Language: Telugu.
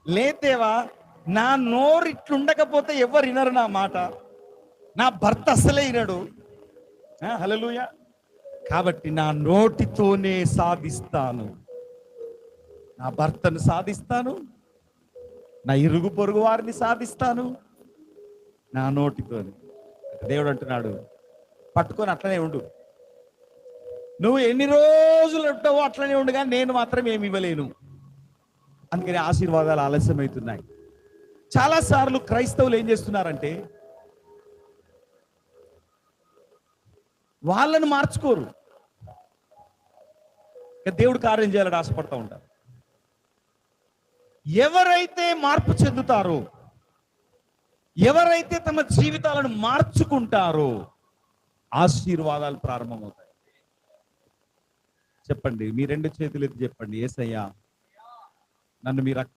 లేదేవా, నా నోరు ఇట్లుండకపోతే ఎవరు వినరు నా మాట. నా భర్త అసలే వినడు. హల్లెలూయా. కాబట్టి నా నోటితోనే సాధిస్తాను. నా భర్తను సాధిస్తాను, నా ఇరుగు పొరుగు వారిని సాధిస్తాను నా నోటితోని. దేవుడు అంటున్నాడు, పట్టుకొని అట్లనే ఉండు. నువ్వు ఎన్ని రోజులు ఉంటావో అట్లనే ఉండు, కానీ నేను మాత్రం ఏమి ఇవ్వలేను. అందుకని ఆశీర్వాదాలు ఆలస్యమవుతున్నాయి. చాలాసార్లు క్రైస్తవులు ఏం చేస్తున్నారంటే వాళ్ళను మార్చుకోరు, దేవుడు కార్యం చేయాలని ఆశపడతా ఉంటారు. ఎవరైతే మార్పు చెందుతారో, ఎవరైతే తమ జీవితాలను మార్చుకుంటారో ఆశీర్వాదాలు ప్రారంభమవుతాయి. చెప్పండి, మీ రెండు చేతులు ఎత్తి చెప్పండి, యేసయ్యా నన్ను మీ